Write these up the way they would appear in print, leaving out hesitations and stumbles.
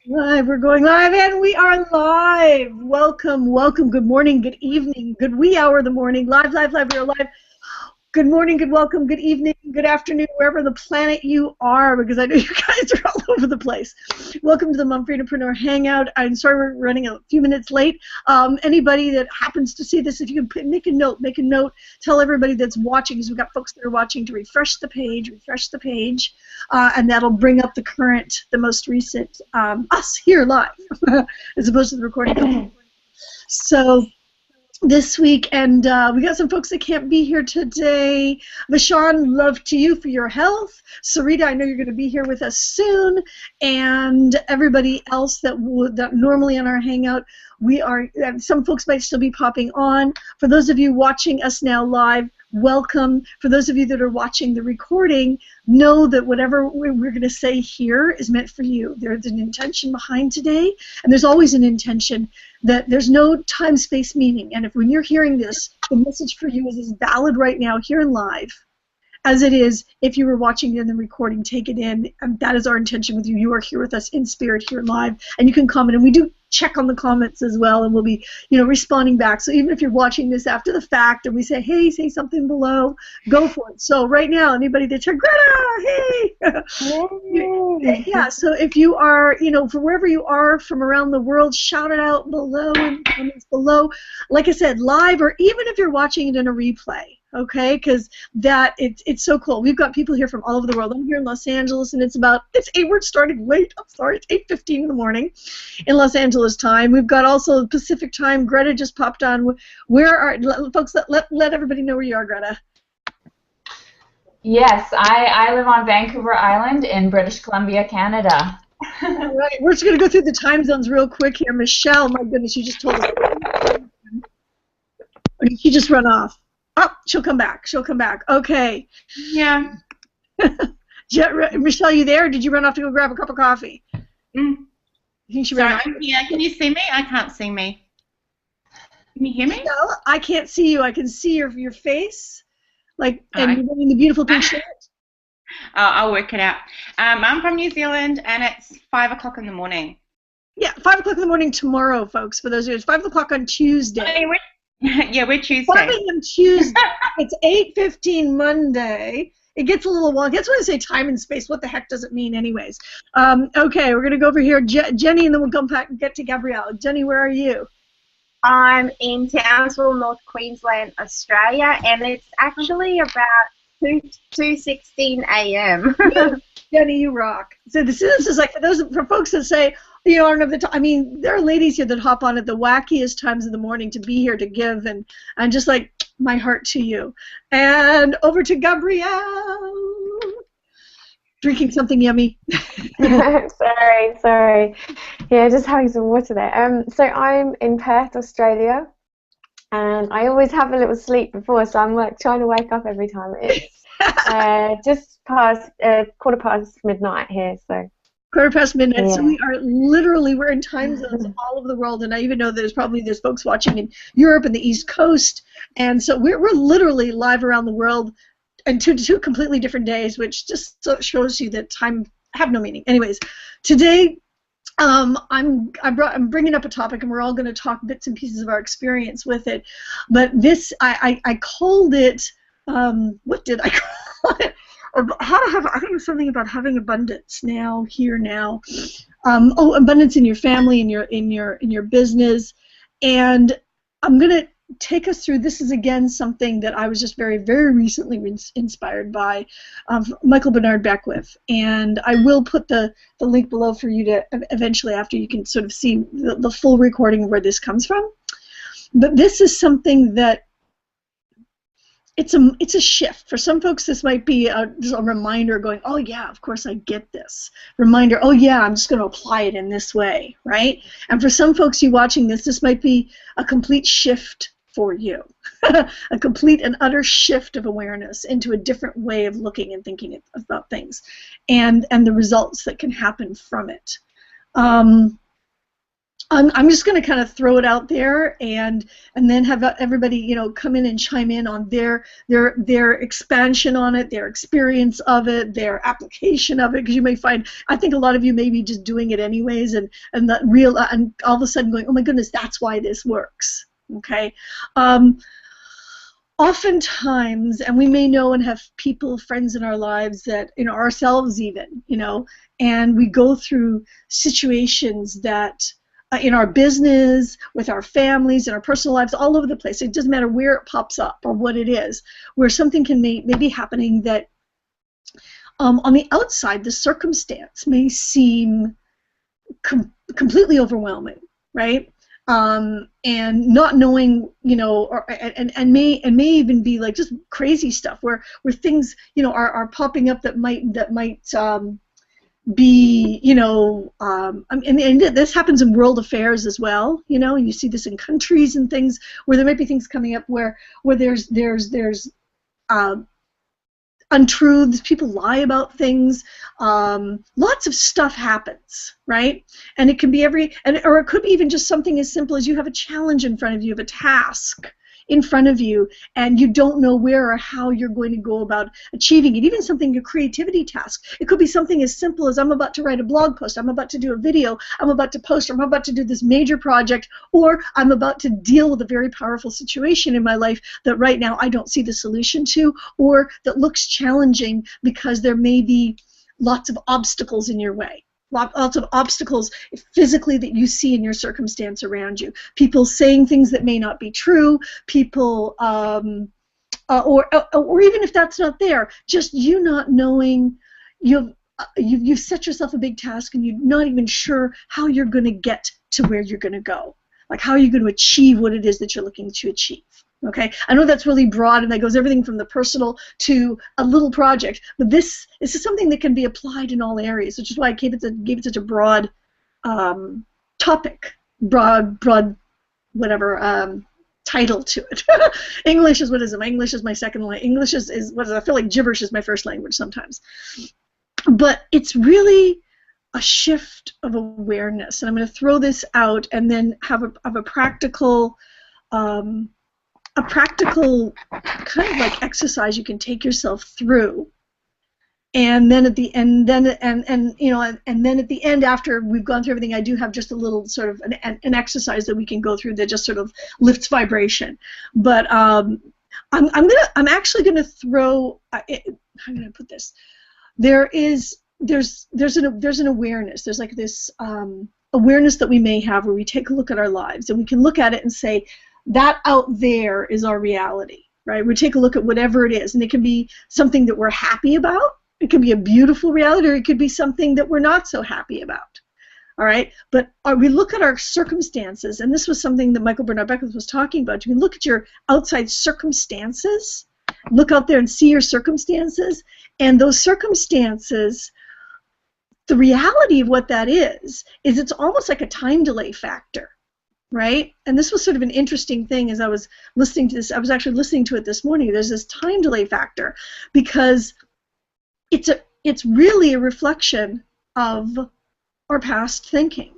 Live, we're going live, and we are live. Welcome, welcome, good morning, good evening, good wee hour of the morning. Live, live, live, we're live. Good morning, good welcome, good evening, good afternoon, wherever the planet you are, because I know you guys are all over the place. Welcome to the MumFreedomPreneur Hangout. I'm sorry we're running a few minutes late. Anybody that happens to see this, if you can make a note, tell everybody that's watching, because we've got folks that are watching, to refresh the page, and that'll bring up the most recent us here live, as opposed to the recording. So this week, and we got some folks that can't be here today. Vashon, love to you for your health. Sarita, I know you're going to be here with us soon, and everybody else that normally on our hangout, some folks might still be popping on. For those of you watching us now live, welcome. For those of you that are watching the recording, know that whatever we're going to say here is meant for you. There's an intention behind today, and there's always an intention. That there's no time-space meaning, and when you're hearing this, the message for you is as valid right now here in live as it is if you were watching it in the recording. Take it in, and that is our intention with you. You are here with us in spirit here live, and you can comment, and we do check on the comments as well, and we'll be, responding back. So even if you're watching this after the fact and we say, hey, say something below, go for it. So right now, anybody that's here, Greta, hey! Yeah, so if you are, from wherever you are from around the world, shout it out below in the comments below. Like I said, live, or even if you're watching it in a replay. Okay, because it's so cool. We've got people here from all over the world. I'm here in Los Angeles, and we're starting late. I'm sorry, it's 8:15 in the morning in Los Angeles time. We've got also Pacific time. Greta just popped on. Where are folks? Let everybody know where you are, Greta. Yes, I live on Vancouver Island in British Columbia, Canada. All right, we're just going to go through the time zones real quick here. Michelle, my goodness, you just told us. Or did she just run off? Oh, she'll come back. Okay. Yeah. Michelle, you there? Or did you run off to go grab a cup of coffee? You think she Sorry, ran off? I'm here. Can you see me? I can't see me. Can you hear me? No, I can't see you. I can see your face, and you're wearing the beautiful pink shirt. I'll work it out. I'm from New Zealand, and it's 5 o'clock in the morning. Yeah, 5 o'clock in the morning tomorrow, folks. For those of you, it's 5 o'clock on Tuesday. Yeah, we're Tuesday. 5 a.m. Tuesday. It's 8:15 Monday. It gets a little wonky. That's why I say time and space. What the heck does it mean anyways? Okay, we're going to go over here. Jenny, and then we'll come back and get to Gabrielle. Jenny, where are you? I'm in Townsville, North Queensland, Australia, and it's actually about 2:16 a.m. Jenny, you rock. So this is like for folks that say, I don't know the time. I mean, there are ladies here that hop on at the wackiest times of the morning to be here to give, and just like my heart to you. And over to Gabrielle, drinking something yummy. sorry. Yeah, just having some water there. So I'm in Perth, Australia, and I always have a little sleep before, so I'm like trying to wake up every time. It's just past 1:15 midnight here, so. 1:15 midnight, Yeah. So we're in time zones all over the world, and I even know there's folks watching in Europe and the East Coast, and so we're literally live around the world, and two completely different days, which just shows you that time have no meaning. Anyways, today I'm bringing up a topic, and we're all going to talk bits and pieces of our experience with it, but this I called it. What did I call it? I think it was something about having abundance now. Abundance in your family, in your business, and I'm gonna take us through. This is again something that I was just very, very recently inspired by Michael Bernard Beckwith, and I will put the link below for you to eventually, after you can sort of see the full recording of where this comes from. But this is something that it's a shift. For some folks, this might be just a reminder going, oh yeah, of course I get this. Reminder, oh yeah, I'm just going to apply it in this way, right? And for some folks you watching this might be a complete shift for you. A complete and utter shift of awareness into a different way of looking and thinking about things, and the results that can happen from it. I'm just going to kind of throw it out there and then have everybody, you know, come in and chime in on their expansion on it, their experience of it, their application of it, because you may find, I think a lot of you may be just doing it anyways, and all of a sudden going, oh my goodness, that's why this works. Okay. Oftentimes, and we may know and have people, friends in our lives that, you know, ourselves even, you know, and we go through situations that in our business, with our families, in our personal lives, all over the place. It doesn't matter where it pops up or what it is, where something may be happening that on the outside, the circumstance may seem completely overwhelming, right? And not knowing, you know, and may even be like just crazy stuff where things, you know, are popping up that might be, you know, and this happens in world affairs as well, you know, and you see this in countries and things where there might be things coming up where there's untruths, people lie about things, lots of stuff happens, right? And it can be or it could be even just something as simple as you have a challenge in front of you, you have a task in front of you, and you don't know where or how you're going to go about achieving it. Even something, your creativity task. It could be something as simple as I'm about to write a blog post, I'm about to do a video, I'm about to post, or I'm about to do this major project, or I'm about to deal with a very powerful situation in my life that right now I don't see the solution to, or that looks challenging because there may be lots of obstacles in your way. Lots of obstacles physically that you see in your circumstance around you. People saying things that may not be true. People, or even if that's not there, just you not knowing, you've set yourself a big task and you're not even sure how you're going to get to where you're going to go. Like how are you going to achieve what it is that you're looking to achieve. Okay, I know that's really broad and that goes everything from the personal to a little project, but this is something that can be applied in all areas, which is why I gave it such a broad topic, broad whatever title to it. English is what is it? My English is my second language. English is what is it? I feel like gibberish is my first language sometimes, but it's really a shift of awareness, and I'm going to throw this out and then have a practical. A practical kind of like exercise you can take yourself through, and then at the end, then at the end, after we've gone through everything, I do have just a little sort of an exercise that we can go through that just sort of lifts vibration. But I'm actually gonna throw. How can I put this? There's an awareness. There's like this awareness that we may have where we take a look at our lives and we can look at it and say, that out there is our reality, right? We take a look at whatever it is, and it can be something that we're happy about, it can be a beautiful reality, or it could be something that we're not so happy about, all right? But we look at our circumstances, and this was something that Michael Bernard Beckwith was talking about. You can look at your outside circumstances, look out there and see your circumstances, and those circumstances, the reality of what that is it's almost like a time delay factor. Right? And this was sort of an interesting thing as I was listening to this. I was actually listening to it this morning. There's this time delay factor because it's really a reflection of our past thinking.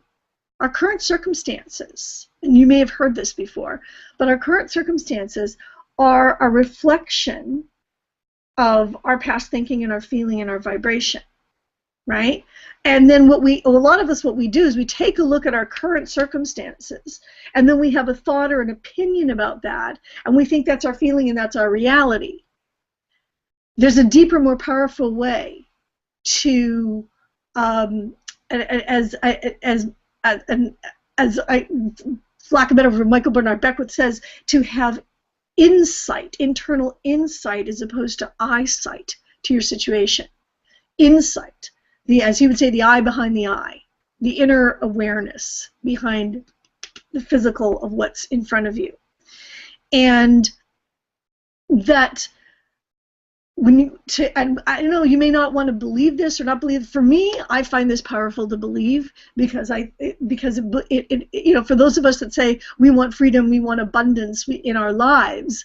Our current circumstances, and you may have heard this before, but our current circumstances are a reflection of our past thinking and our feeling and our vibration. Right? And then a lot of us, what we do is we take a look at our current circumstances, and then we have a thought or an opinion about that, and we think that's our feeling and that's our reality. There's a deeper, more powerful way to, as lack of better word, Michael Bernard Beckwith says, to have insight, internal insight, as opposed to eyesight to your situation. Insight. As he would say, the eye behind the eye, the inner awareness behind the physical of what's in front of you. And that and I don't know, you may not want to believe this or not believe it. For me, I find this powerful to believe because for those of us that say we want freedom, we want abundance in our lives,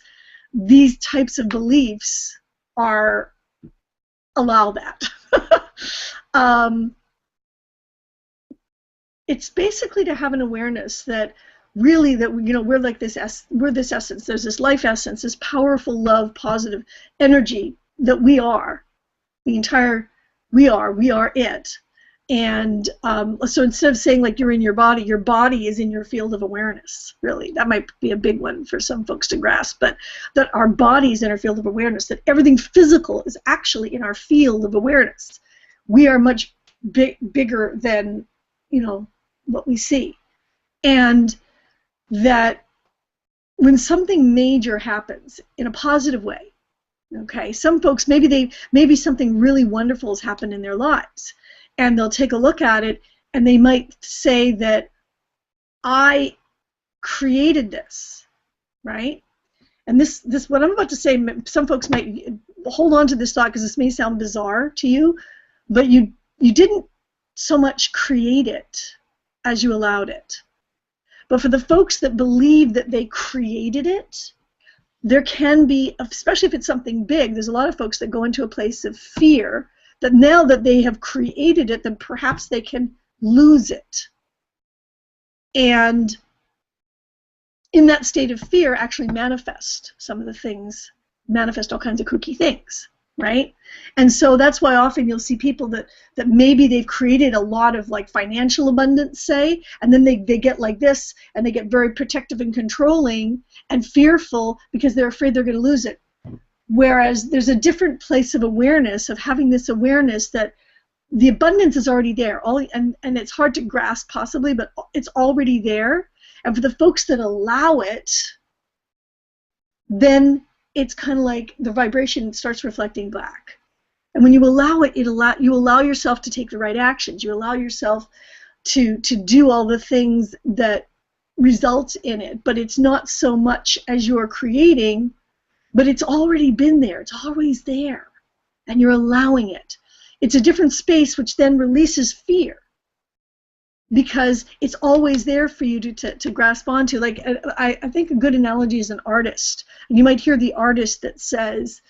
these types of beliefs allow that. it's basically to have an awareness that really that we're like we're this essence. There's this life essence, this powerful love, positive energy that we are. The entire we are it. And so instead of saying like you're in your body is in your field of awareness, really. That might be a big one for some folks to grasp, but that our body is in our field of awareness, that everything physical is actually in our field of awareness. We are much bigger than, what we see. And that when something major happens in a positive way, okay, some folks, maybe something really wonderful has happened in their lives, and they'll take a look at it, and they might say that I created this, right? And this what I'm about to say, some folks might hold on to this thought because this may sound bizarre to you, but you didn't so much create it as you allowed it. But for the folks that believe that they created it, there can be, especially if it's something big, there's a lot of folks that go into a place of fear that now that they have created it, then perhaps they can lose it. And in that state of fear, actually manifest some of the things, manifest all kinds of kooky things, right? And so that's why often you'll see people that maybe they've created a lot of like financial abundance, say, and then they get like this, and they get very protective and controlling and fearful because they're afraid they're going to lose it. Whereas there's a different place of awareness, of having this awareness that the abundance is already there, and it's hard to grasp possibly, but it's already there. And for the folks that allow it, then it's kind of like the vibration starts reflecting back. And when you allow it, you allow yourself to take the right actions. You allow yourself to do all the things that result in it. But it's not so much as you're creating, but it's already been there. It's always there. And you're allowing it. It's a different space which then releases fear, because it's always there for you to grasp onto. Like I think a good analogy is an artist. And you might hear the artist that says,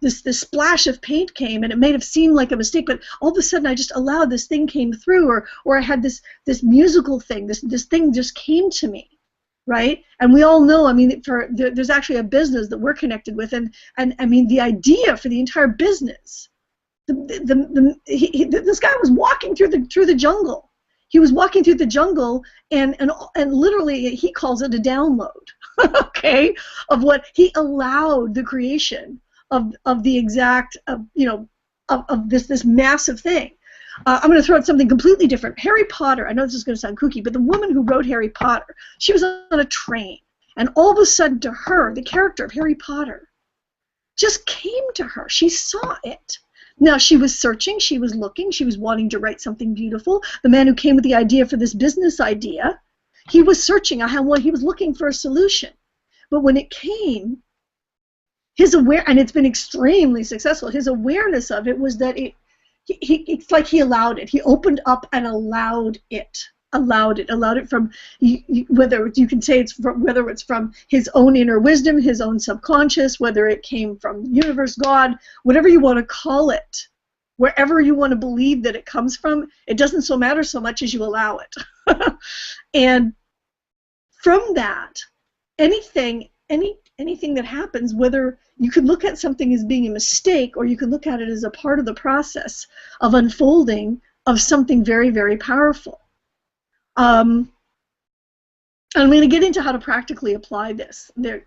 this splash of paint came and it may have seemed like a mistake, but all of a sudden I just allowed this thing came through, or I had this musical thing, this thing just came to me. Right? And we all know, I mean, there's actually a business that we're connected with, and I mean, the idea for the entire business, this guy was walking through the jungle. He was walking through the jungle, and literally he calls it a download, okay, of what he allowed the creation of the exact, of this massive thing. I'm going to throw out something completely different. Harry Potter, I know this is going to sound kooky, but the woman who wrote Harry Potter, she was on a train, and all of a sudden to her, the character of Harry Potter just came to her. She saw it. Now, she was searching, she was looking, she was wanting to write something beautiful. The man who came with the idea for this business idea, he was searching, he was looking for a solution. But when it came, and it's been extremely successful, his awareness of it was that it's like he allowed it. He opened up and allowed it from, whether you can say whether it's from his own inner wisdom, his own subconscious, whether it came from the universe, God, whatever you want to call it, wherever you want to believe that it comes from, it doesn't so matter so much as you allow it. And from that, anything that happens, whether you could look at something as being a mistake, or you could look at it as a part of the process of unfolding of something very, very powerful. I'm going to get into how to practically apply this. But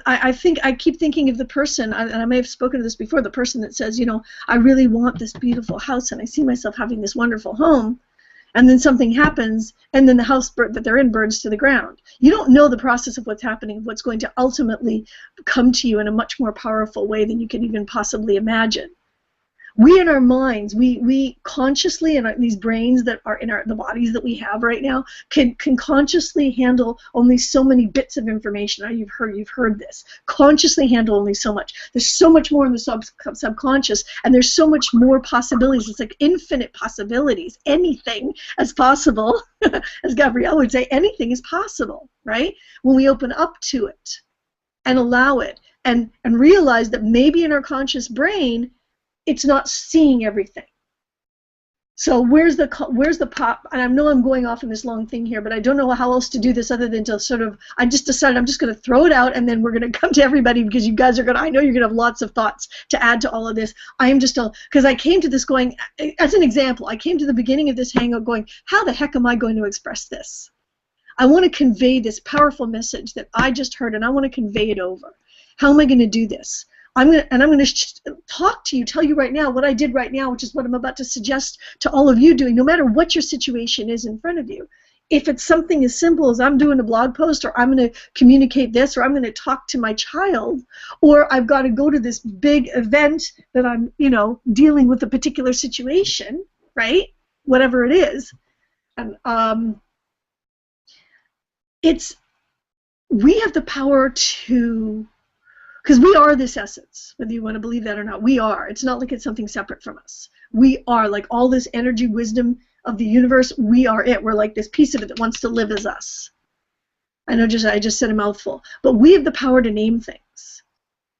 I think I keep thinking of the person, and I may have spoken to this before, the person that says, I really want this beautiful house, and I see myself having this wonderful home. And then something happens, and then the house that they're in burns to the ground. You don't know the process of what's happening, what's going to ultimately come to you in a much more powerful way than you can even possibly imagine. We in our minds, we consciously, in these brains that are in the bodies that we have right now, can consciously handle only so many bits of information. Now you've heard this. Consciously handle only so much. There's so much more in the subconscious, and there's so much more possibilities. It's like infinite possibilities. Anything is possible. As Gabrielle would say, anything is possible, right? When we open up to it and allow it, and realize that maybe in our conscious brain, it's not seeing everything. So where's the pop? And I know I'm going off in this long thing here, but I don't know how else to do this other than to sort of, I just decided I'm just going to throw it out, and then we're going to come to everybody, because you guys are going to, I know you're going to have lots of thoughts to add to all of this. I am just, because I came to this going, as an example, I came to the beginning of this hangout going, how the heck am I going to express this? I want to convey this powerful message that I just heard, and I want to convey it over. How am I going to do this? I'm going to talk to you, tell you right now what I did right now, which is what I'm about to suggest to all of you doing, no matter what your situation is in front of you. If it's something as simple as I'm doing a blog post, or I'm going to communicate this, or I'm going to talk to my child, or I've got to go to this big event that I'm, dealing with a particular situation, right? Whatever it is. And we have the power to, because we are this essence, whether you want to believe that or not. We are. It's not like it's something separate from us. We are, like all this energy, wisdom of the universe, we are it. We're like this piece of it that wants to live as us. I know I just said a mouthful. But we have the power to name things.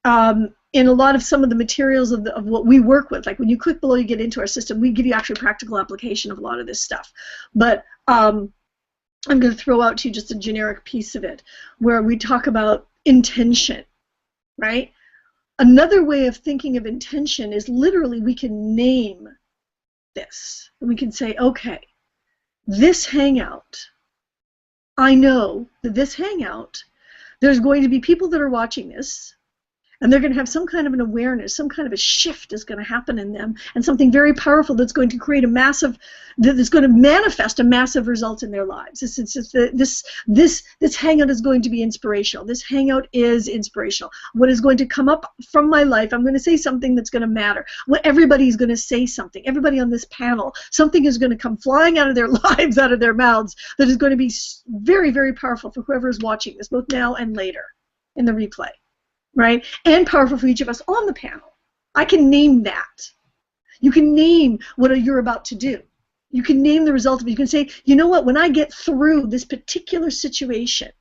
In a lot of some of the materials of what we work with, like when you click below, you get into our system, we give you actually practical application of a lot of this stuff. But I'm going to throw out to you just a generic piece of it, where we talk about intention. Right? Another way of thinking of intention is literally we can name this. We can say, okay, this hangout, I know that this hangout, there's going to be people that are watching this, and they're going to have some kind of an awareness, some kind of a shift is going to happen in them, and something very powerful that's going to create that's going to manifest a massive result in their lives. This hangout is going to be inspirational. This hangout is inspirational. What is going to come up from my life, I'm going to say something that's going to matter. Everybody's going to say something. Everybody on this panel, something is going to come flying out of their lives, out of their mouths, that is going to be very, very powerful for whoever is watching this, both now and later in the replay. Right? And powerful for each of us on the panel. I can name that. You can name what you're about to do. You can name the result of it. You can say, you know what, when I get through this particular situation,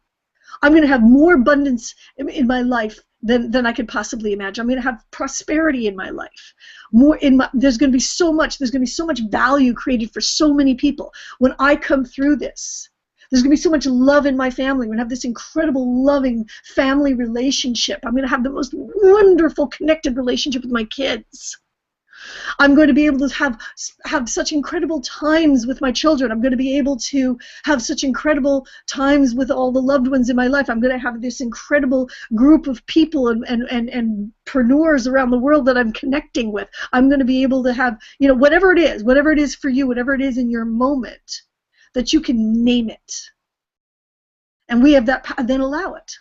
I'm going to have more abundance in my life than I could possibly imagine. I'm going to have prosperity in my life. There's going to be so much value created for so many people when I come through this. There's going to be so much love in my family. I'm going to have this incredible, loving family relationship. I'm going to have the most wonderful, connected relationship with my kids. I'm going to be able to have such incredible times with my children. I'm going to be able to have such incredible times with all the loved ones in my life. I'm going to have this incredible group of people and preneurs around the world that I'm connecting with. I'm going to be able to have, whatever it is for you, whatever it is in your moment, that you can name it. And we have that, then allow it.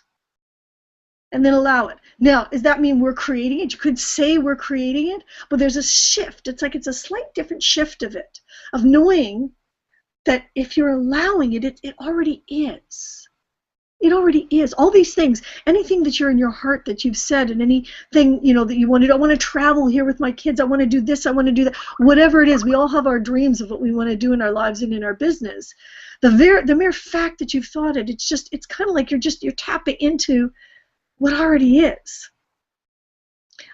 And then allow it. Now, does that mean we're creating it? You could say we're creating it, but there's a shift. It's like it's a slight different shift of it, of knowing that if you're allowing it, it already is. It already is. All these things, anything that you're in your heart that you've said, and anything that you want to do. I want to travel here with my kids. I want to do this. I want to do that. Whatever it is, we all have our dreams of what we want to do in our lives and in our business. The mere fact that you've thought it, it's kind of like you're tapping into what already is.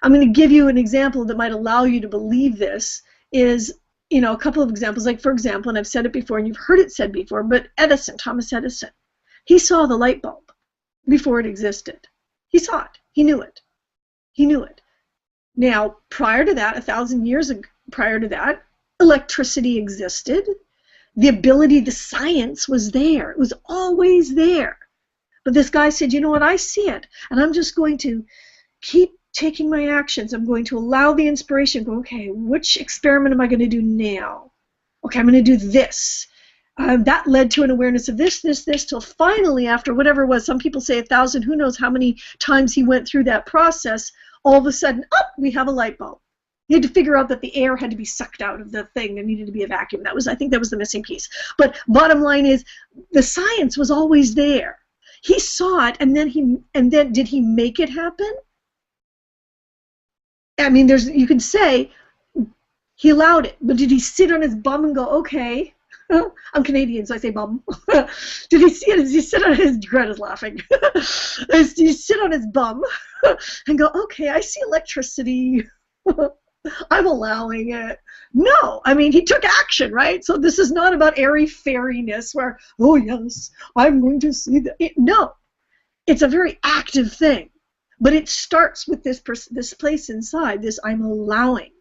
I'm going to give you an example that might allow you to believe this. Is a couple of examples. Like, for example, and I've said it before, and you've heard it said before, but Thomas Edison. He saw the light bulb before it existed. He saw it. He knew it. He knew it. Now, prior to that, 1,000 years prior to that, electricity existed. The ability, the science was there. It was always there. But this guy said, you know what, I see it, and I'm just going to keep taking my actions. I'm going to allow the inspiration. Go, okay, which experiment am I going to do now? Okay, I'm going to do this. That led to an awareness of this, till finally, after whatever it was, some people say 1,000, who knows how many times he went through that process, all of a sudden, we have a light bulb. He had to figure out that the air had to be sucked out of the thing. There needed to be a vacuum. I think that was the missing piece. But bottom line is, the science was always there. He saw it, and then did he make it happen? I mean, you could say he allowed it, but did he sit on his bum and go, okay? I'm Canadian, so I say bum. Did he see it? Did he sit on his, Greta's laughing. Did he sit on his bum and go, okay, I see electricity. I'm allowing it. No, I mean, he took action, right? So this is not about airy-fairiness where, oh, yes, I'm going to see that. No, it's a very active thing. But it starts with this place inside, this I'm allowing.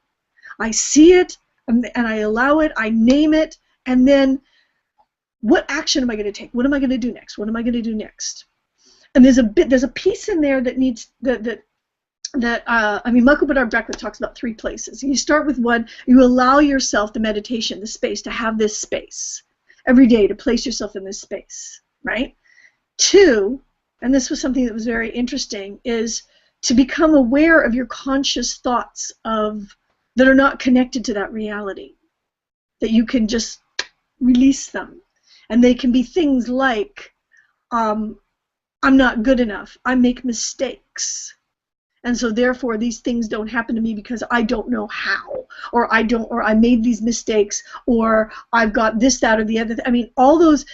I see it, and I allow it, I name it, and then what action am I going to take? What am I going to do next? What am I going to do next? And there's a piece in there that needs, I mean, Michael Bernard Beckwith talks about 3 places. You start with 1, you allow yourself the meditation, the space, to have this space every day, to place yourself in this space, right? 2, and this was something that was very interesting, is to become aware of your conscious thoughts that are not connected to that reality, that you can just release them. And they can be things like, I'm not good enough, I make mistakes, and so therefore these things don't happen to me because I don't know how, or I made these mistakes, or I've got this, that, or the other. I mean, all those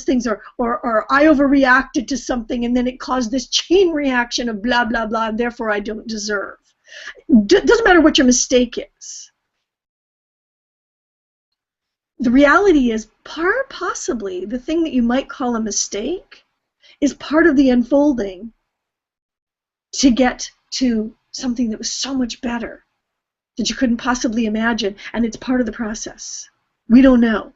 things are, or I overreacted to something and then it caused this chain reaction of blah, blah, blah, and therefore I don't deserve. Doesn't matter what your mistake is. The reality is, possibly the thing that you might call a mistake is part of the unfolding to get to something that was so much better that you couldn't possibly imagine, and it's part of the process. We don't know.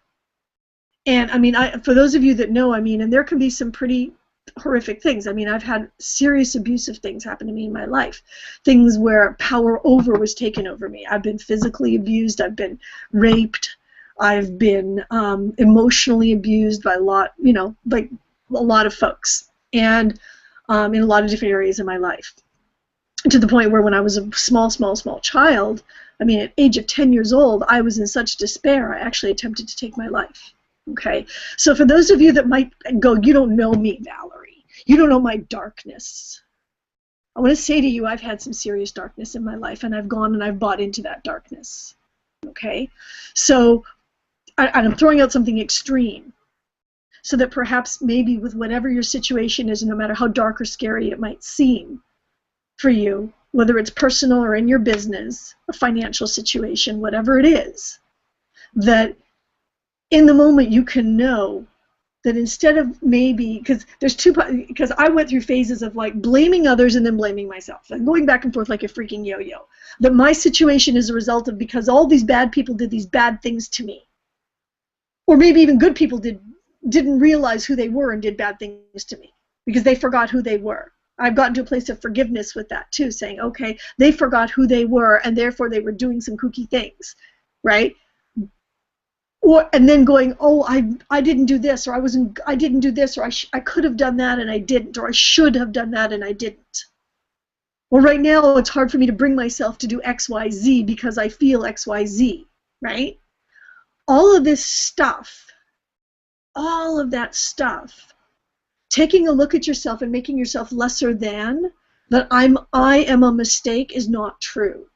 And I mean, for those of you that know, I mean, and there can be some pretty horrific things. I mean, I've had serious abusive things happen to me in my life, things where power over was taken over me. I've been physically abused, I've been raped, I've been emotionally abused by a lot of folks, and in a lot of different areas of my life, to the point where when I was a small child, I mean, at age of 10 years old, I was in such despair, I actually attempted to take my life. Okay, so for those of you that might go, you don't know me, Valerie, you don't know my darkness, I want to say to you, I've had some serious darkness in my life, and I've gone and I've bought into that darkness. Okay, so I'm throwing out something extreme, so that perhaps maybe with whatever your situation is, no matter how dark or scary it might seem for you, whether it's personal or in your business, a financial situation, whatever it is, that in the moment you can know that instead of maybe, because I went through phases of like blaming others and then blaming myself, and going back and forth like a freaking yo-yo, that my situation is a result of because all these bad people did these bad things to me, or maybe even good people didn't realize who they were and did bad things to me because they forgot who they were. I've gotten to a place of forgiveness with that too, saying, okay, they forgot who they were and therefore they were doing some kooky things, right? And then going, oh, I didn't do this, or I didn't do this, or I could have done that and I didn't, or I should have done that and I didn't. Well, right now it's hard for me to bring myself to do X, Y, Z because I feel X, Y, Z, right? All of this stuff, all of that stuff, taking a look at yourself and making yourself lesser than, that I am a mistake, is not true.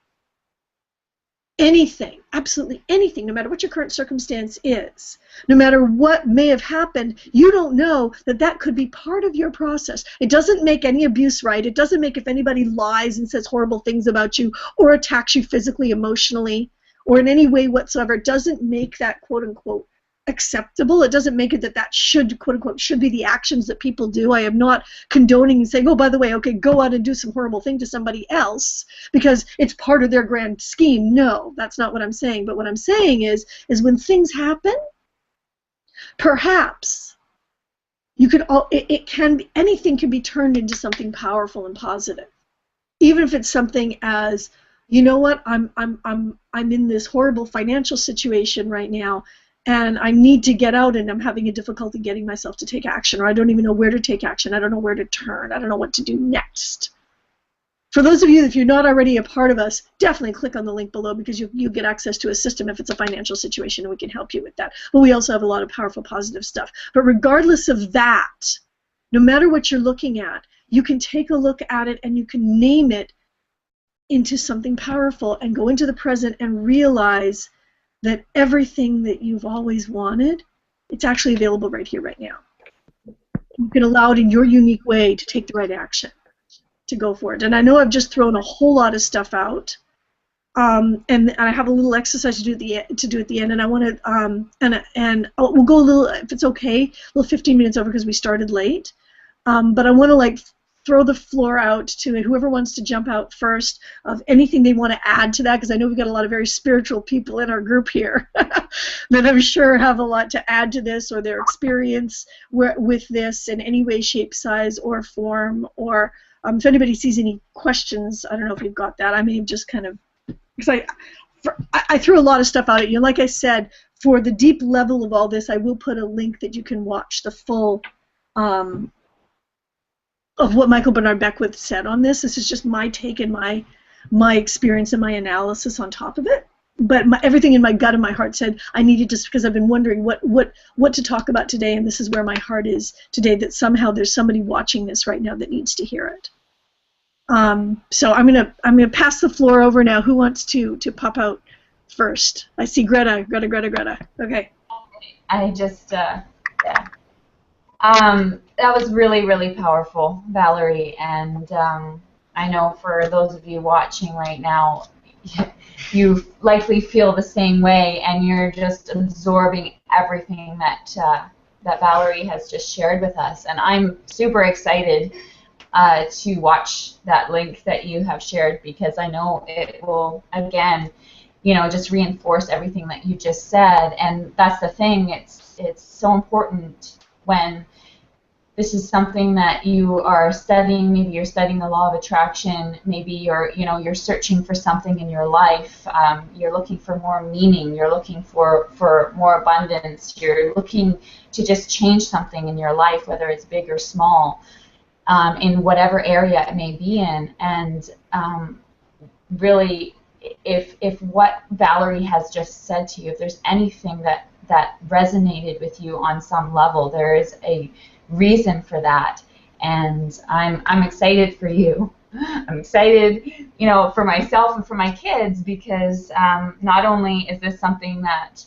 Anything, absolutely anything, no matter what your current circumstance is, no matter what may have happened, you don't know that that could be part of your process. It doesn't make any abuse right. It doesn't make if anybody lies and says horrible things about you or attacks you physically, emotionally, or in any way whatsoever. It doesn't make that quote-unquote acceptable. It doesn't make it that should, quote-unquote, should be the actions that people do. I am not condoning and saying, oh, by the way, okay, go out and do some horrible thing to somebody else because it's part of their grand scheme. No, that's not what I'm saying. But what I'm saying is when things happen, perhaps you could anything can be turned into something powerful and positive. Even if it's something as, you know what, I'm in this horrible financial situation right now, and I need to get out, and I'm having a difficulty getting myself to take action, or I don't even know where to take action. I don't know where to turn. I don't know what to do next. For those of you, if you're not already a part of us, definitely click on the link below because you get access to a system if it's a financial situation, and we can help you with that. But we also have a lot of powerful, positive stuff. But regardless of that, no matter what you're looking at, you can take a look at it and you can name it into something powerful and go into the present and realize that everything that you've always wanted, it's actually available right here, right now. You can allow it in your unique way to take the right action, to go for it. And I know I've just thrown a whole lot of stuff out, and I have a little exercise to do at the end, and I want to we'll go a little, if it's okay, a little 15 minutes over because we started late. But I want to like throw the floor out to whoever wants to jump out first of anything they want to add to that, because I know we've got a lot of very spiritual people in our group here that I'm sure have a lot to add to this, or their experience with this in any way, shape, size, or form, or if anybody sees any questions, I don't know if you've got that. I may have just kind of, because I threw a lot of stuff out at you. Like I said, for the deep level of all this, I will put a link that you can watch the full of what Michael Bernard Beckwith said on this. This is just my take and my experience and my analysis on top of it. But everything in my gut and my heart said I needed, just because I've been wondering what to talk about today, and this is where my heart is today, that somehow there's somebody watching this right now that needs to hear it. So I'm gonna pass the floor over now. Who wants to pop out first? I see Greta. Okay. I just yeah. That was really, really powerful, Valerie, and I know for those of you watching right now, you likely feel the same way, and you're just absorbing everything that that Valerie has just shared with us. And I'm super excited to watch that link that you have shared, because I know it will, again, just reinforce everything that you just said. And that's the thing, it's so important when this is something that you are studying. Maybe you're studying the law of attraction. Maybe you're searching for something in your life. You're looking for more meaning. You're looking for more abundance. You're looking to just change something in your life, whether it's big or small, in whatever area it may be in. And really, if what Valerie has just said to you, if there's anything that resonated with you on some level, there is a reason for that, and I'm excited for you. I'm excited, for myself and for my kids, because not only is this something that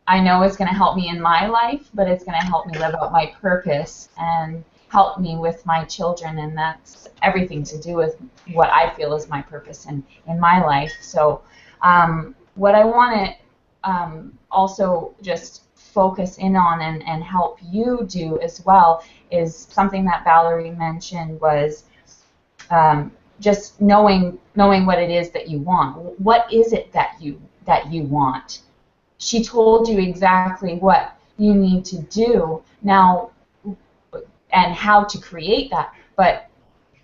I know is going to help me in my life, but it's going to help me live out my purpose and help me with my children, and that's everything to do with what I feel is my purpose in my life. So what I want to also just focus in on and help you do as well is something that Valerie mentioned, was just knowing what it is that you want. What is it that you want? She told you exactly what you need to do now and how to create that, but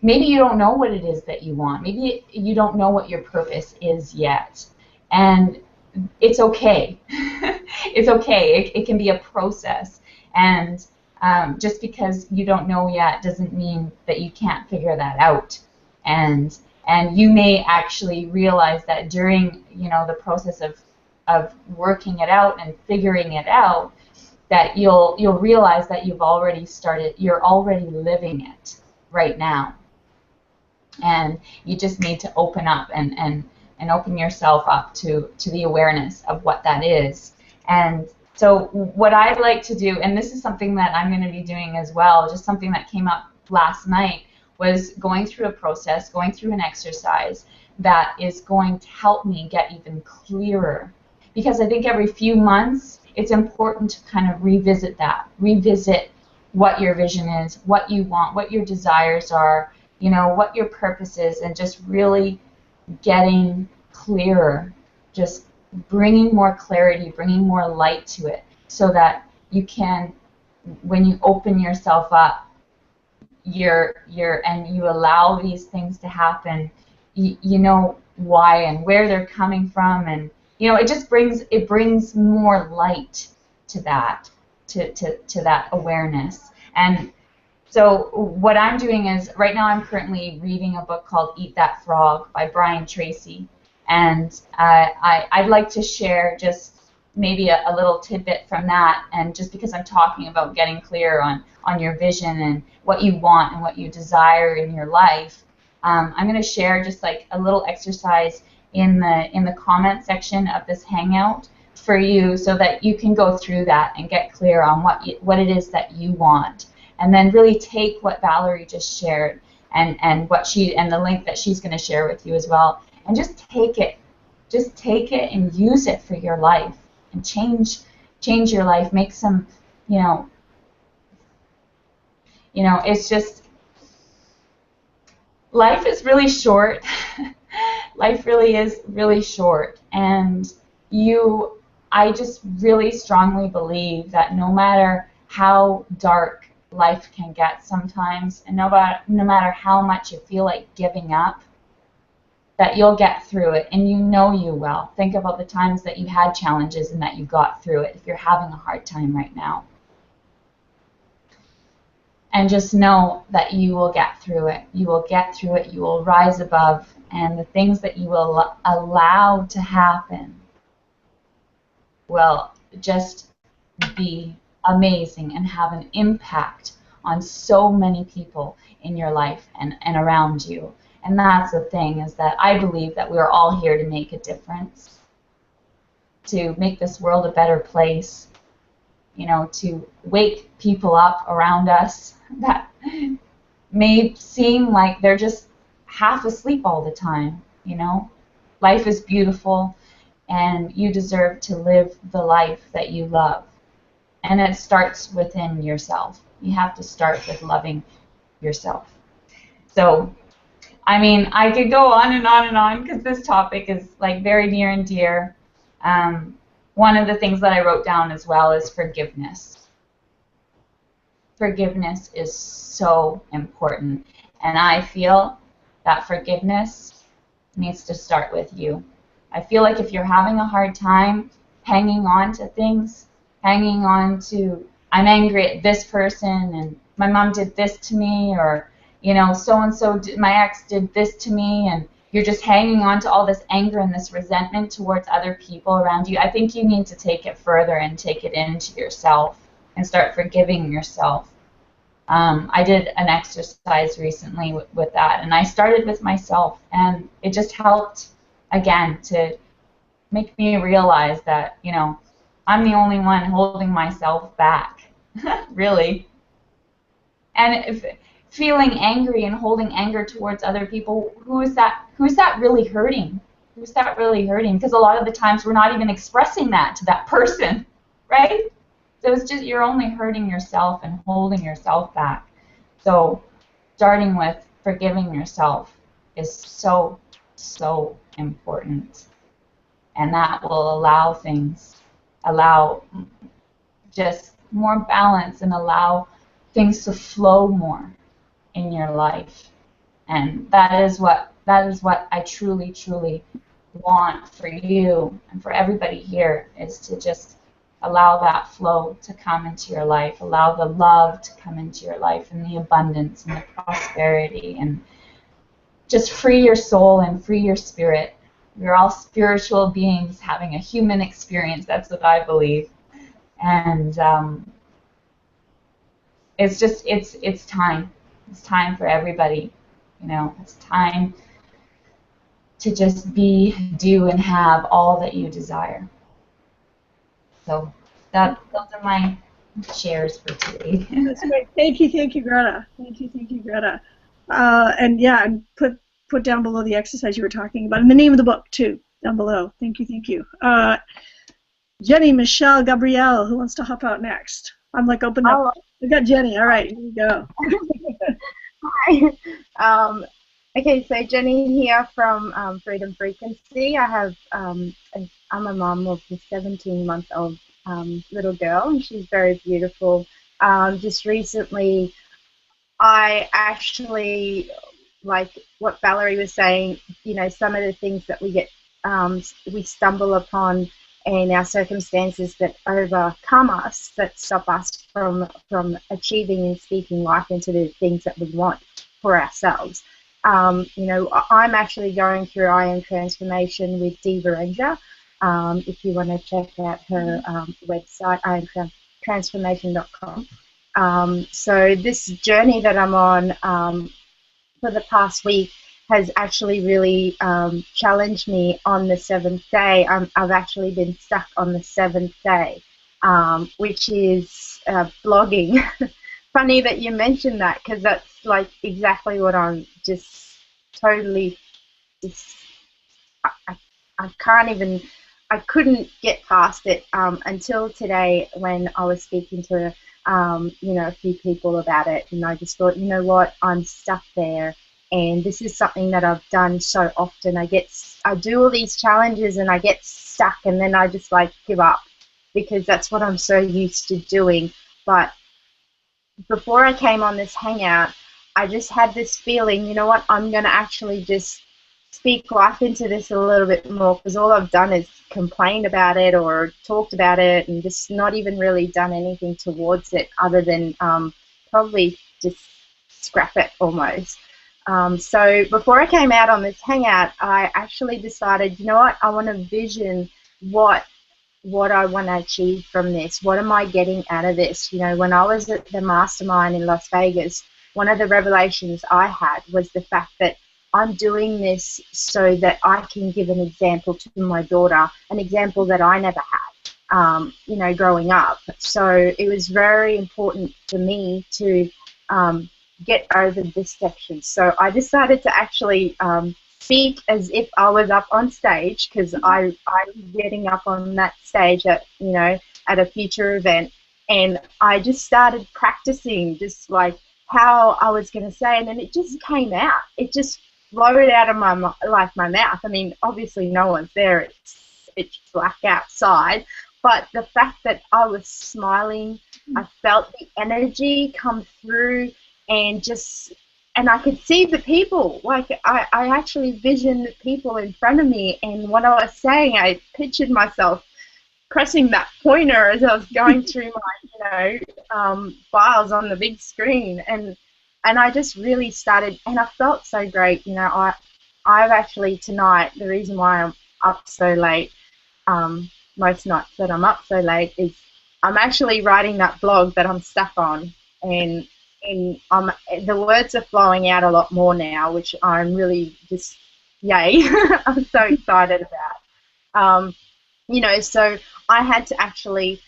maybe you don't know what it is that you want. Maybe you don't know what your purpose is yet, and it's okay. It's okay. It can be a process, and just because you don't know yet doesn't mean that you can't figure that out. And you may actually realize that during the process of working it out and figuring it out, that you'll realize that you're already living it right now, and you just need to open up and open yourself up to the awareness of what that is. And so what I'd like to do, and this is something that I'm going to be doing as well, just something that came up last night, was going through a process, going through an exercise that is going to help me get even clearer. Because I think every few months it's important to kind of revisit what your vision is, what you want, what your desires are, what your purpose is, and just really getting clearer, just bringing more clarity, bringing more light to it, so that you can, when you open yourself up, and you allow these things to happen, you know why and where they're coming from, and it brings more light to that, to that awareness. And so what I'm doing is, right now I'm currently reading a book called Eat That Frog by Brian Tracy. And I'd like to share just maybe a little tidbit from that, and just because I'm talking about getting clear on your vision and what you want and what you desire in your life, I'm going to share just like a little exercise in the comment section of this Hangout for you, so that you can go through that and get clear on what it is that you want, and then really take what Valerie just shared and the link that she's going to share with you as well, and just take it. Just take it and use it for your life and change your life. Make some, it's just, life is really short. Life really is really short, and I just really strongly believe that no matter how dark life can get sometimes, and no matter how much you feel like giving up, that you'll get through it, and you will. Think about the times that you had challenges and that you got through it if you're having a hard time right now. And just know that you will get through it. You will get through it. You will rise above, and the things that you will allow to happen will just be amazing and have an impact on so many people in your life and around you. And that's the thing, is that I believe that we're all here to make a difference, to make this world a better place, to wake people up around us that may seem like they're just half asleep all the time. Life is beautiful, and you deserve to live the life that you love. And it starts within yourself. You have to start with loving yourself. So, I could go on and on and on, because this topic is very near and dear. One of the things that I wrote down as well is forgiveness. Forgiveness is so important, and I feel that forgiveness needs to start with you. I feel like if you're having a hard time hanging on to things, hanging on to, I'm angry at this person, and my mom did this to me, or so-and-so, my ex did this to me, and you're just hanging on to all this anger and this resentment towards other people around you. I think you need to take it further and take it into yourself and start forgiving yourself. I did an exercise recently with that, and I started with myself, and it just helped, again, to make me realize that, I'm the only one holding myself back, really. And feeling angry and holding anger towards other people, who's that really hurting? Who's that really hurting? Because a lot of the times we're not even expressing that to that person, right? So it's just, you're only hurting yourself and holding yourself back. So starting with forgiving yourself is so, so important. And that will allow just more balance, and allow things to flow more in your life. And that is what I truly, truly want for you and for everybody here, is to just allow that flow to come into your life, allow the love to come into your life, and the abundance and the prosperity, and just free your soul and free your spirit. We're all spiritual beings having a human experience. That's what I believe. And it's just, it's time. It's time for everybody. It's time to just be, do, and have all that you desire. So those are my shares for today. That's great. Thank you, Greta. Thank you, Greta. And yeah, and put down below the exercise you were talking about, and the name of the book too, down below. Thank you. Jenny, Michelle, Gabrielle, who wants to hop out next? I'm open up. We got Jenny. All right, here we go. Hi. Okay, so Jenny here from Freedom Frequency. I'm a mum of a 17-month-old little girl, and she's very beautiful. Just recently, I actually, like what Valerie was saying, some of the things that we stumble upon in our circumstances that overcome us, that stop us from achieving and speaking life into the things that we want for ourselves. I'm actually going through I Am Transformation with Diva Ranger. If you want to check out her website, iamtransformation.com. So this journey that I'm on for the past week has actually really challenged me on the 7th day. I've actually been stuck on the 7th day, which is blogging. Funny that you mentioned that, because that's exactly what I'm just totally just I couldn't get past it until today when I was speaking to a few people about it, and I just thought, you know what, I'm stuck there, and this is something that I've done so often. I do all these challenges and I get stuck, and then I just like give up because that's what I'm so used to doing. But before I came on this hangout, I just had this feeling, you know what, I'm going to actually just speak life into this a little bit more, because all I've done is complained about it or talked about it and just not even really done anything towards it other than probably just scrap it almost. So before I came out on this hangout, I actually decided, you know what, I want to vision what I want to achieve from this. What am I getting out of this? You know, when I was at the mastermind in Las Vegas, one of the revelations I had was the fact that I'm doing this so that I can give an example to my daughter, an example that I never had, growing up. So it was very important for me to get over this section. So I decided to actually speak as if I was up on stage, because I'm getting up on that stage at a future event, and I just started practicing just like how I was going to say, and then it just came out. It just flowed out of my mouth. I mean, obviously no one's there. It's black outside, but the fact that I was smiling, I felt the energy come through, and I could see the people. Like I actually visioned the people in front of me, and what I was saying, I pictured myself pressing that pointer as I was going through my, files on the big screen, and I just really started, and I felt so great. I've actually tonight, the reason why I'm up so late, most nights that I'm up so late, is I'm actually writing that blog that I'm stuck on, and the words are flowing out a lot more now, which I'm really just, yay, I'm so excited about. So I had to actually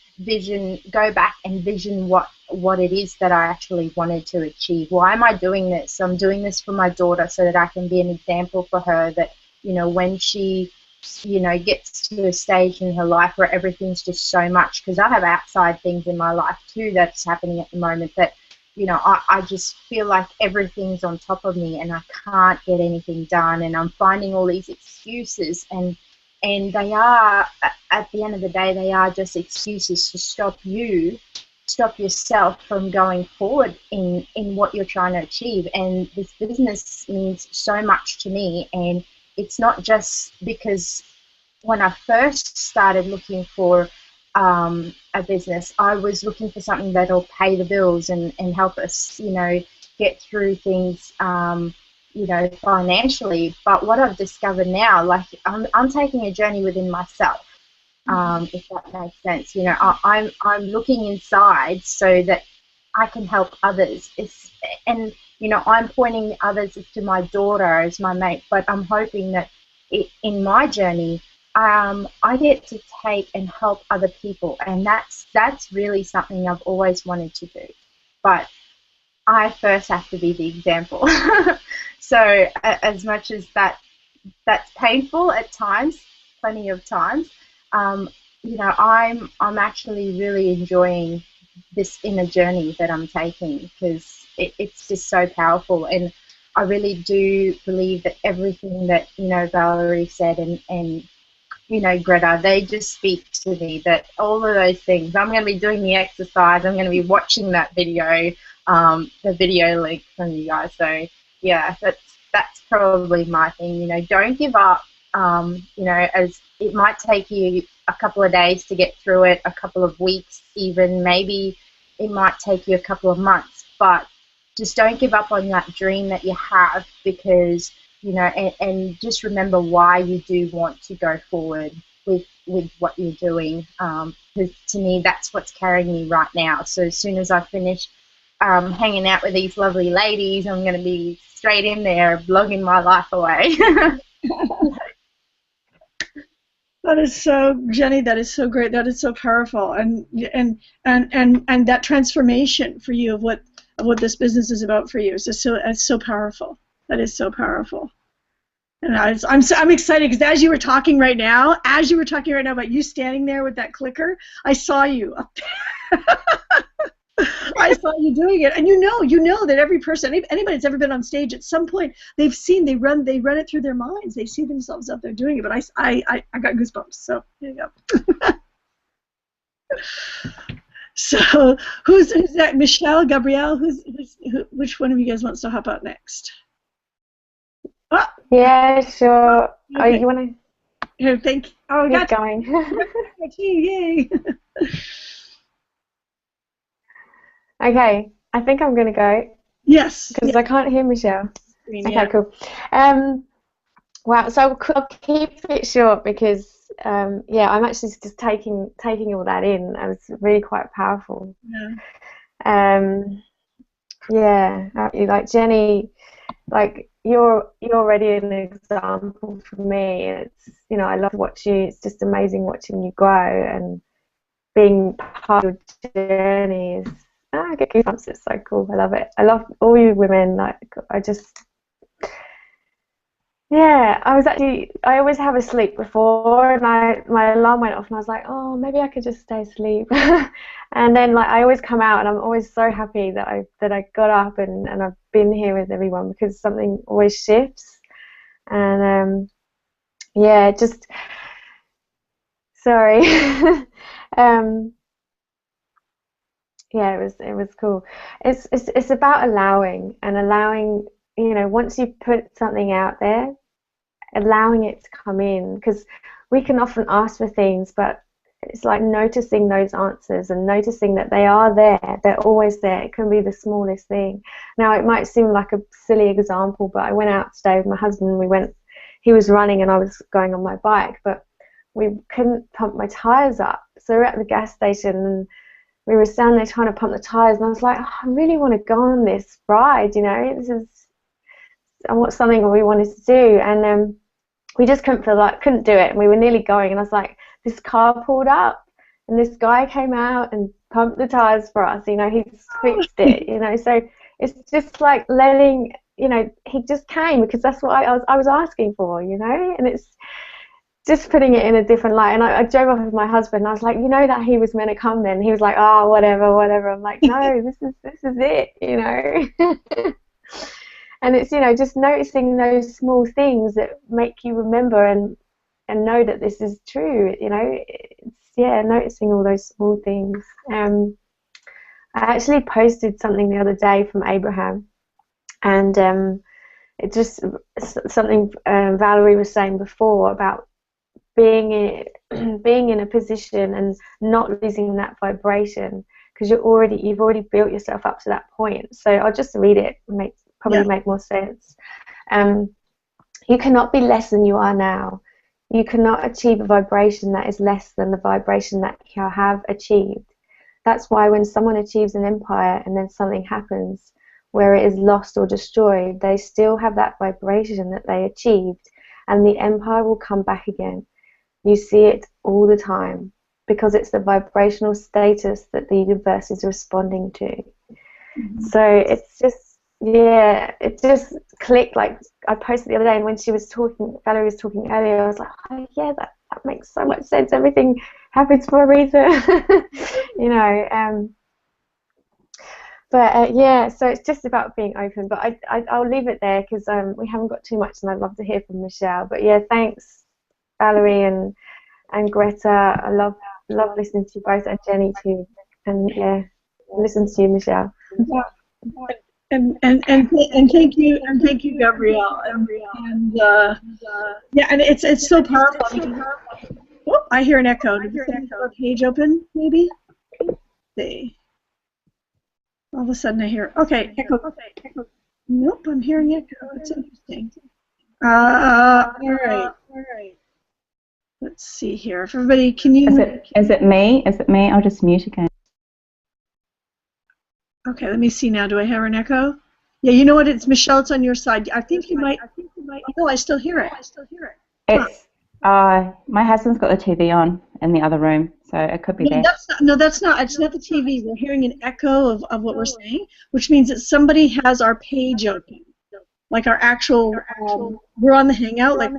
go back and vision what it is that I actually wanted to achieve. Why am I doing this? I'm doing this for my daughter so that I can be an example for her, that, when she, gets to a stage in her life where everything's just so much, because I have outside things in my life too that's happening at the moment that, I just feel like everything's on top of me and I can't get anything done, and I'm finding all these excuses, and they are, at the end of the day, they are just excuses to stop yourself from going forward in what you're trying to achieve. And this business means so much to me, and it's not just because when I first started looking for a business, I was looking for something that'll pay the bills and help us, get through things, financially. But what I've discovered now, like I'm taking a journey within myself, if that makes sense. I'm looking inside so that I can help others. I'm pointing others to my daughter as my mate, but I'm hoping that in my journey, I get to take and help other people, and that's really something I've always wanted to do. But I first have to be the example. So as much as that's painful at times, plenty of times, I'm actually really enjoying this inner journey that I'm taking, because it's just so powerful. And I really do believe that everything that, Valerie said and Greta, they just speak to me, that all of those things, I'm going to be doing the exercise, I'm going to be watching that video, the video link from you guys. So yeah, that's probably my thing. Don't give up. As it might take you a couple of days to get through it, a couple of weeks, even maybe it might take you a couple of months, but just don't give up on that dream that you have, because and just remember why you do want to go forward with what you're doing, because to me that's what's carrying me right now. So as soon as I finish hanging out with these lovely ladies, I'm going to be straight in there blogging my life away. That is so, Jenny, that is so great. That is so powerful. And that transformation for you of what this business is about for you is just it's so powerful. That is so powerful. And I'm excited because as you were talking right now about you standing there with that clicker, I saw you up there. I saw you doing it, and you know that every person, anybody that's ever been on stage at some point, they run it through their minds. They see themselves up there doing it. But I got goosebumps. So there you go. So who's that? Michelle, Gabrielle, which one of you guys wants to hop out next? Oh, Yeah, sure. okay. Oh, you want to? Here, thank you. Oh, Keep going. Yay. Okay, I think I'm gonna go. Yes. Because I can't hear Michelle. Okay, Yeah. cool. Wow. So I'll keep it short because yeah, I'm actually just taking all that in. It was really quite powerful. Yeah. Yeah. Like Jenny, like you're already an example for me. It's I love watching you. It's just amazing watching you grow and being part of your journey is. I get goosebumps. It's so cool. I love it. I love all you women. Like yeah. I always have a sleep before, and my alarm went off, and I was like, oh, maybe I could just stay asleep. And then like I always come out, and I'm always so happy that I got up and I've been here with everyone because something always shifts. And yeah, just sorry. Yeah, it was cool. It's about allowing, once you put something out there, allowing it to come in, because we can often ask for things, but it's like noticing those answers and noticing that they are there. They're always there. It can be the smallest thing. Now, it might seem like a silly example, but I went out today with my husband. He was running and I was going on my bike, but we couldn't pump my tires up. So we're at the gas station and we were standing there trying to pump the tires, and I was like, oh, I really want to go on this ride, this is something we wanted to do, and we just couldn't do it, and we were nearly going, and I was like, this car pulled up, and this guy came out and pumped the tires for us, he fixed it, so it's just like letting, he just came because that's what I was asking for, and it's just putting it in a different light. And I drove off with my husband and I was like, that he was meant to come then. He was like, oh, whatever. I'm like, no, this is it, And it's, just noticing those small things that make you remember and know that this is true, It's, noticing all those small things. I actually posted something the other day from Abraham, and it just something Valerie was saying before about being in a position and not losing that vibration, because you've already built yourself up to that point. So I'll just read it, make more sense. You cannot be less than you are now. You cannot achieve a vibration that is less than the vibration that you have achieved. That's why when someone achieves an empire and then something happens where it is lost or destroyed, they still have that vibration that they achieved, and the empire will come back again. You see it all the time because it's the vibrational status that the universe is responding to. Mm-hmm. So it's just, it just clicked. Like I posted the other day, and when Valerie was talking earlier, I was like, oh yeah, that makes so much sense. Everything happens for a reason, But so it's just about being open. But I'll leave it there because we haven't got too much, and I'd love to hear from Michelle. But yeah, thanks, Valerie and Greta. I love listening to you both, and Jenny too. And yeah, listen to you, Michelle. And thank you, Gabrielle. And it's so powerful. Oh, I hear an echo. Did you have a page open? Maybe. Let's see. All of a sudden I hear echo. Nope, I'm hearing echo. It's interesting. All right. Let's see here. If everybody, can you? Is it me? I'll just mute again. Okay, let me see now. Do I hear an echo? Yeah, you know what? It's Michelle. It's on your side. I think you might. No, I still hear it. It's my husband's got the TV on in the other room, so it could be there. That's not. It's not the TV. We're hearing an echo of what we're saying, which means that somebody has our page open. like our actual, we're on the Hangout, like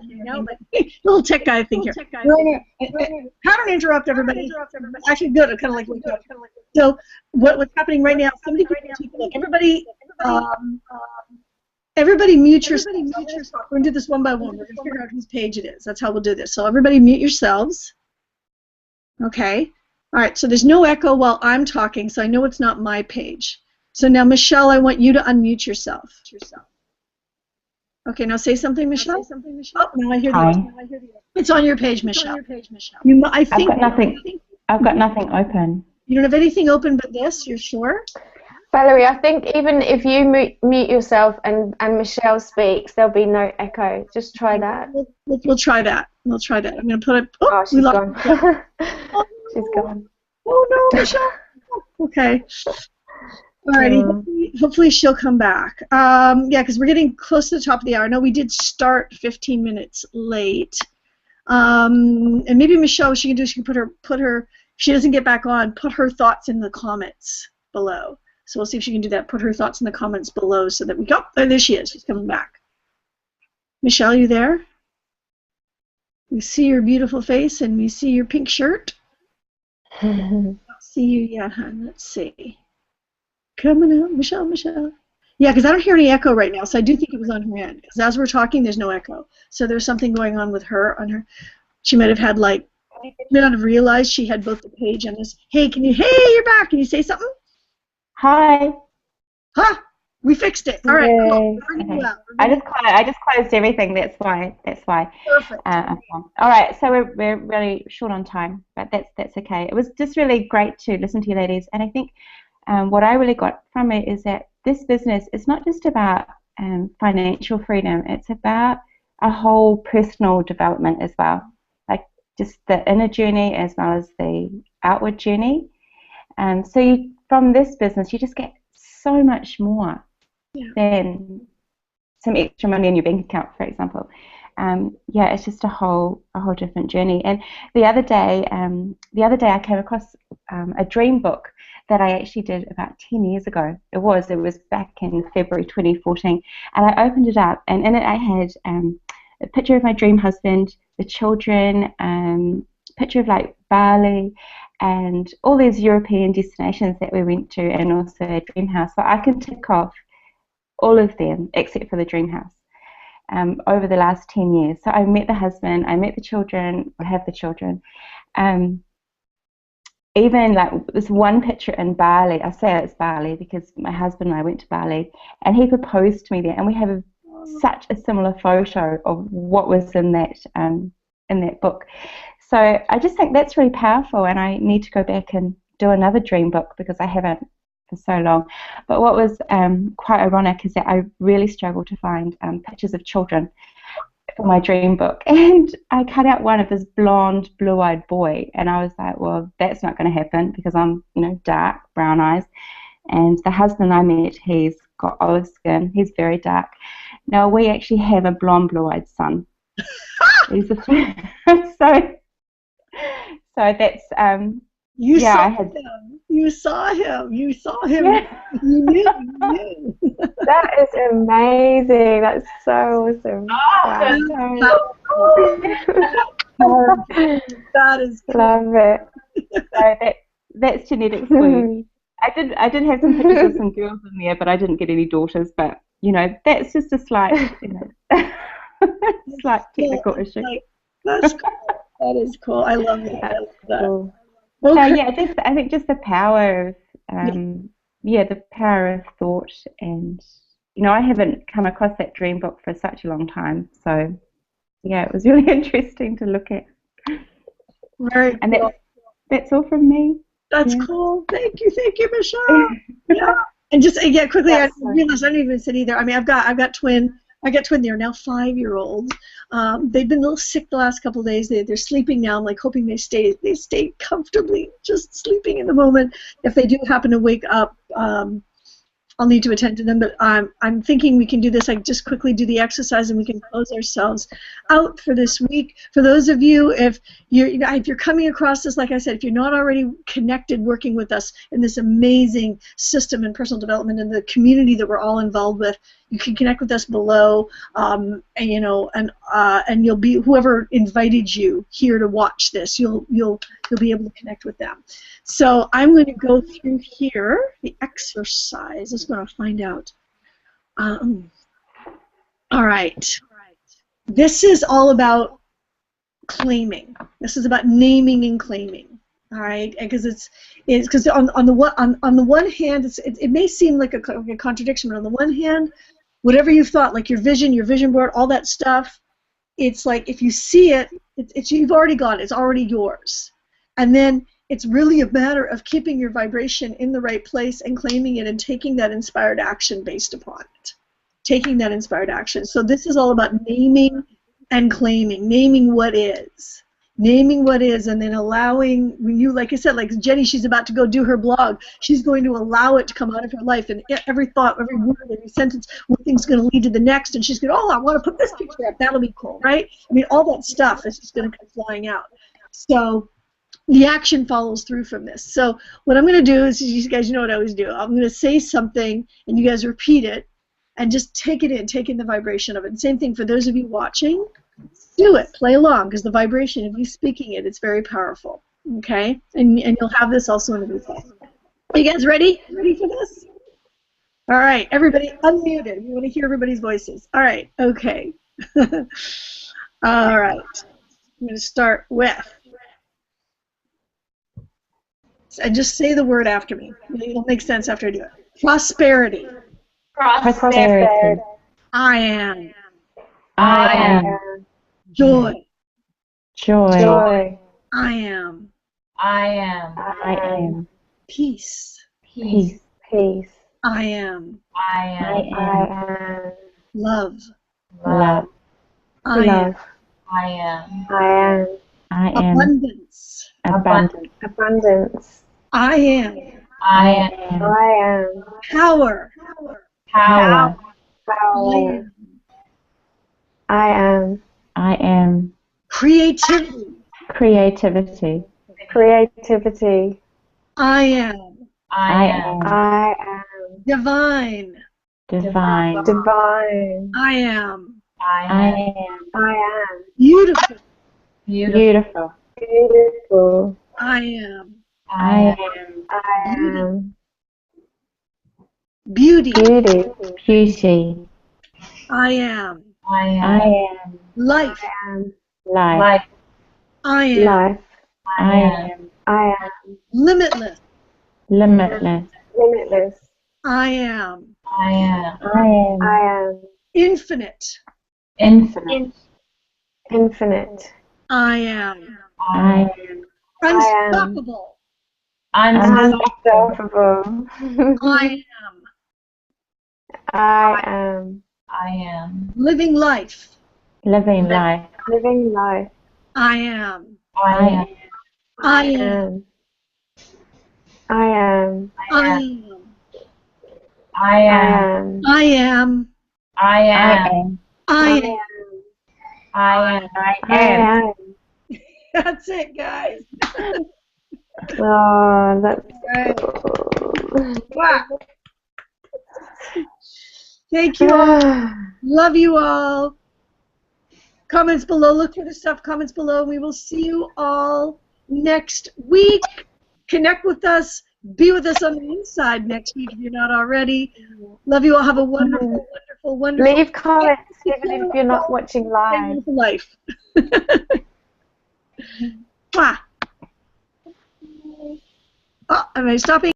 little tech guy thing here. Pattern interrupt, everybody. Actually, good. I kind of like wake up. So what's happening right now? Somebody take a look. Everybody mute yourself. We're going to do this one by one. We're going to figure out whose page it is. That's how we'll do this. So everybody mute yourselves. Okay. All right. So there's no echo while I'm talking, so I know it's not my page. So now, Michelle, I want you to unmute yourself. Okay. Now say something, Michelle. Oh, now I hear the. It's on your page, Michelle. I've got nothing open. You don't have anything open but this. You're sure? Valerie, I think even if you mute yourself and Michelle speaks, there'll be no echo. Just try that. We'll try that. I'm going to put it. Oh, she's gone. She's gone. Oh, no, Michelle. Okay. Alrighty. Hopefully she'll come back. Yeah, because we're getting close to the top of the hour. No, we did start 15 minutes late. And maybe Michelle, what she can put her, if she doesn't get back on, put her thoughts in the comments below. So we'll see if she can do that. Put her thoughts in the comments below so that we go. Oh, there she is. She's coming back. Michelle, you there? We see your beautiful face and we see your pink shirt. See you yet, hon. Let's see. Coming out, Michelle. Yeah, because I don't hear any echo right now, so I do think it was on her end. Because as we're talking, there's no echo. So there's something going on with her. She might have had she might not have realized she had both the page and this. Hey, you're back. Can you say something? Hi. Huh? We fixed it. All right. Cool. Okay. I just closed everything. That's why. Perfect. All right. So we're really short on time, but that's okay. It was just really great to listen to you ladies, and I think what I really got from it is that this business is not just about financial freedom. It's about a whole personal development as well, like just the inner journey as well as the outward journey. So from this business, you just get so much more than some extra money in your bank account, for example. Yeah, it's just a whole different journey. And the other day I came across a dream book that I actually did about 10 years ago. It was back in February 2014, and I opened it up, and in it I had a picture of my dream husband, the children, picture of like Bali, and all these European destinations that we went to, and also a dream house. So I can tick off all of them except for the dream house over the last 10 years. So I met the husband, I met the children, I have the children. Even like this one picture in Bali, I say it's Bali because my husband and I went to Bali, and he proposed to me there, and we have such a similar photo of what was in that book. So I just think that's really powerful, and I need to go back and do another dream book because I haven't for so long. But what was quite ironic is that I really struggled to find pictures of children for my dream book, and I cut out one of this blonde, blue-eyed boy, and I was like, well, that's not going to happen because I'm, dark, brown eyes. And the husband I met, he's got olive skin, he's very dark. Now we actually have a blonde, blue-eyed son. So that's You saw him. Yeah. You knew. That is amazing. That's so awesome. That is cool. Love it. So that's genetics for you. I did have some pictures of some girls in there, but I didn't get any daughters. But that's just a slight slight technical issue. That's cool. That is cool. I love it. I love that. Cool. So yeah, I think just the power of the power of thought, and I haven't come across that dream book for such a long time. So yeah, it was really interesting to look at. Very and cool. That's all from me. That's cool. Thank you, Michelle. Yeah. And just quickly, I realized I didn't even sit either. I mean, I've got twin. They're now 5-year-olds. They've been a little sick the last couple of days. They're sleeping now. I'm like hoping they stay comfortably, just sleeping in the moment. If they do happen to wake up I'll need to attend to them, but I'm thinking we can do this. I just quickly do the exercise and we can close ourselves out for this week. For those of you, if you're coming across this, like I said, if you're not already connected working with us in this amazing system in personal development and the community that we're all involved with, you can connect with us below, and you'll be, whoever invited you here to watch this, you'll be able to connect with them. So I'm going to go through here the exercise. Let's go find out. All right. This is all about claiming. This is about naming and claiming. All right, because it's because on the one hand, it may seem like a contradiction, but on the one hand, whatever you thought, like your vision board, all that stuff, it's like if you see it, you've already got it. It's already yours. And then it's really a matter of keeping your vibration in the right place and claiming it and taking that inspired action based upon it. Taking that inspired action. So this is all about naming and claiming. Naming what is. Naming what is, and then allowing, when you, like I said, like Jenny, she's about to go do her blog. She's going to allow it to come out of her life, and every thought, every word, every sentence, one thing's going to lead to the next, and she's going, oh, I want to put this picture up. That'll be cool, right? I mean, all that stuff is just going to come flying out. So the action follows through from this. So what I'm going to do is, you guys know what I always do. I'm going to say something, and you guys repeat it, and just take it in, take in the vibration of it. And same thing for those of you watching. Do it. Play along, because the vibration of you speaking it, it's very powerful. Okay? And you'll have this also in the replay. Are you guys ready? Ready for this? All right. Everybody unmuted. We want to hear everybody's voices. All right. Okay. All right. I'm going to start with, and just say the word after me. It'll make sense after I do it. Prosperity. Prosperity. I am. I am. Joy. Joy. I am. I am. I am. Peace. Peace. Peace. I am. I am. I am. Love. Love. I am. I am. I am. I am. Abundance. Abundant. Abundance. I am. I am. I am. Power. Power. Power. I am. I am. Creativity. Creativity. Creativity. I am. I am. I am. Divine. Divine. Divine. I am. I I am. am. I am. Beautiful. Beautiful. Beautiful. I am. I am. I am. Beauty. Beauty. Beauty. I am. I am. I am. Life. I am. Life. Life. I am. Life. I am. I am. Limitless. Limitless. Limitless. I am. I am. I am. I am. Infinite. Infinite. Infinite. I am. I am. Unstoppable. Unstoppable. I am. I am. I am. Living life. Living life. Living life. I am. I am. I am. I am. I am. I am. I am. I am. I am. I am. I am. That's it, guys. Oh, that's Right. cool. Wow. Thank you all. Love you all. Comments below. Look for the stuff. Comments below. We will see you all next week. Connect with us. Be with us on the inside next week if you're not already. Love you all. Have a wonderful, wonderful Leave comments even if you're not watching live. wonderful life. Mwah. Oh, am I stopping?